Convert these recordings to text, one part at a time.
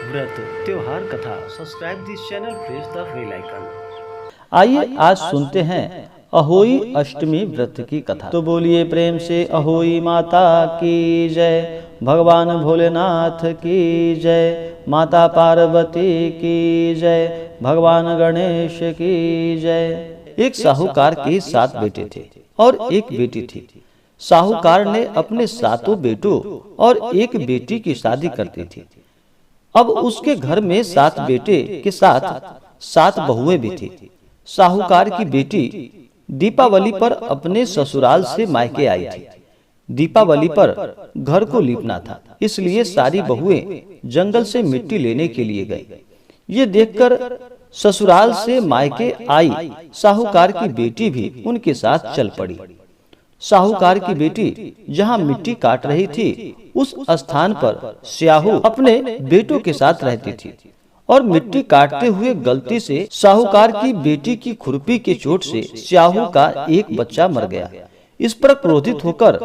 व्रत त्योहार कथा। Subscribe this channel, press the bell icon. आइए आज सुनते हैं अहोई अष्टमी व्रत की कथा। तो बोलिए प्रेम से अहोई माता की जय, भगवान भोलेनाथ की जय, माता पार्वती की जय, भगवान गणेश की जय। एक साहूकार के 7 बेटे थे और एक बेटी थी। साहूकार ने अपने 7 बेटों और एक बेटी की शादी कर दी थी। अब उसके घर में 7 बेटे के साथ 7 बहुएं भी थी। साहूकार की बेटी दीपावली पर अपने ससुराल से मायके आई थी। दीपावली पर घर को लीपना था, इसलिए सारी बहुएं जंगल से मिट्टी लेने के लिए गई। ये देखकर ससुराल से मायके आई साहूकार की बेटी भी उनके साथ चल पड़ी। साहूकार की बेटी जहां मिट्टी काट रही थी, उस स्थान पर स्याहू अपने बेटों के साथ रहती थी और मिट्टी काटते हुए गलती से साहूकार की बेटी की खुरपी के चोट से स्याहू का एक बच्चा मर गया। इस पर क्रोधित होकर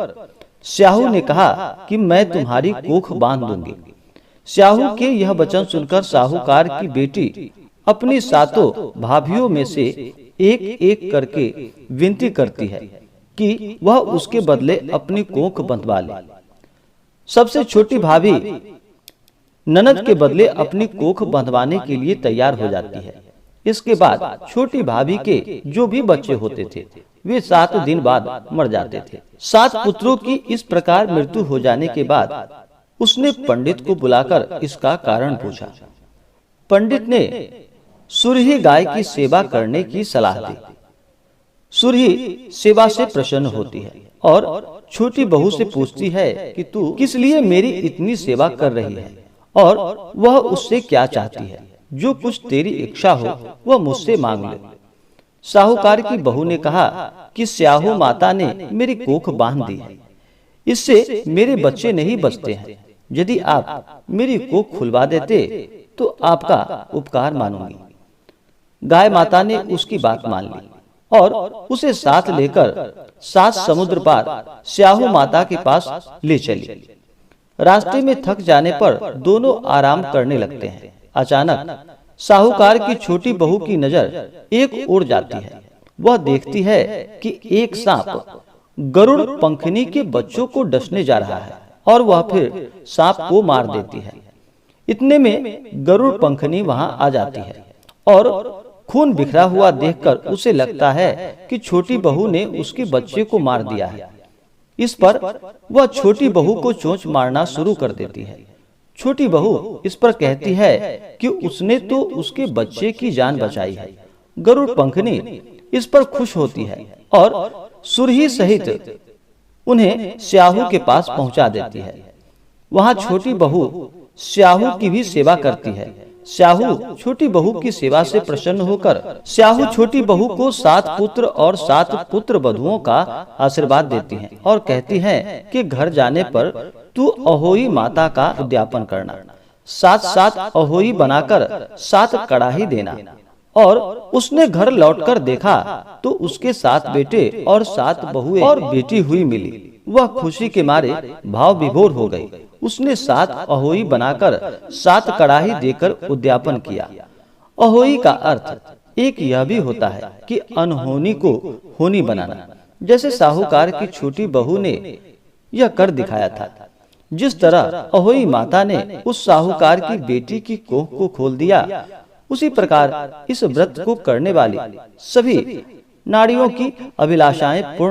स्याहू ने कहा कि मैं तुम्हारी कोख बांध दूंगी। स्याहू के यह वचन सुनकर साहूकार की बेटी अपनी 7 भाभियों में से एक एक करके विनती करती है कि वह उसके बदले अपनी कोख बंधवा ले। सबसे छोटी भाभी ननद के बदले अपनी कोख बंधवाने के लिए तैयार हो जाती है। इसके बाद छोटी भाभी के जो भी बच्चे होते थे, वे 7 दिन बाद मर जाते थे। 7 पुत्रों की इस प्रकार मृत्यु हो जाने के बाद उसने पंडित को बुलाकर इसका कारण पूछा। पंडित ने सुरही गाय की सेवा करने की सलाह दी। सुरही सेवा से प्रसन्न होती है और छोटी बहू से पूछती है कि तू किस लिए मेरी इतनी सेवा कर रही है और वह उससे क्या चाहती है। जो कुछ तेरी इच्छा हो वह मुझसे मांग ले। साहूकार की बहू ने कहा कि स्याहू माता ने मेरी कोख बांध दी है, इससे मेरे बच्चे नहीं बचते हैं। यदि आप मेरी कोख खुलवा देते तो आपका उपकार मानूंगी। गाय माता ने उसकी बात मान ली और उसे साथ लेकर 7 समुद्र पार स्याहू माता के पास ले चली। रास्ते में थक जाने पर दोनों आराम करने लगते हैं। अचानक साहूकार की छोटी बहू की नजर एक ओर जाती है। वह देखती है कि एक सांप गरुड़ पंखनी के बच्चों को डसने जा रहा है और वह फिर सांप को मार देती है। इतने में गरुड़ पंखनी वहां आ जाती है और खून बिखरा हुआ देखकर उसे लगता है कि छोटी बहू ने उसके बच्चे को मार दिया है। इस पर वह छोटी बहू को चोंच मारना शुरू कर देती है। छोटी बहू इस पर कहती है कि उसने तो उसके बच्चे की जान बचाई है। गरुड़ पंखनी इस पर खुश होती है और सुरही सहित उन्हें स्याहू के पास पहुंचा देती है। वहां छोटी बहू स्याहू की भी सेवा करती है। स्याहू छोटी बहू की सेवा से प्रसन्न होकर स्याहू छोटी बहू को 7 पुत्र और 7 पुत्र वधुओं का आशीर्वाद देती हैं और कहती हैं कि घर जाने पर तू अहोई माता का उद्यापन करना। 7 अहोई बनाकर 7 कड़ाही देना। और उसने घर लौटकर देखा तो उसके 7 बेटे और 7 बहुएं और बेटी हुई मिली। वह खुशी के मारे भाव विभोर हो गई। उसने 7 अहोई बनाकर 7 कड़ाही देकर उद्यापन किया। अहोई का अर्थ एक यह भी होता है कि अनहोनी को होनी बनाना, जैसे साहूकार की छोटी बहू ने यह कर दिखाया था। जिस तरह अहोई माता ने उस साहूकार की बेटी की कोख को खोल दिया, उसी प्रकार इस व्रत को करने वाली सभी नारियों की अभिलाषाएं पूर्ण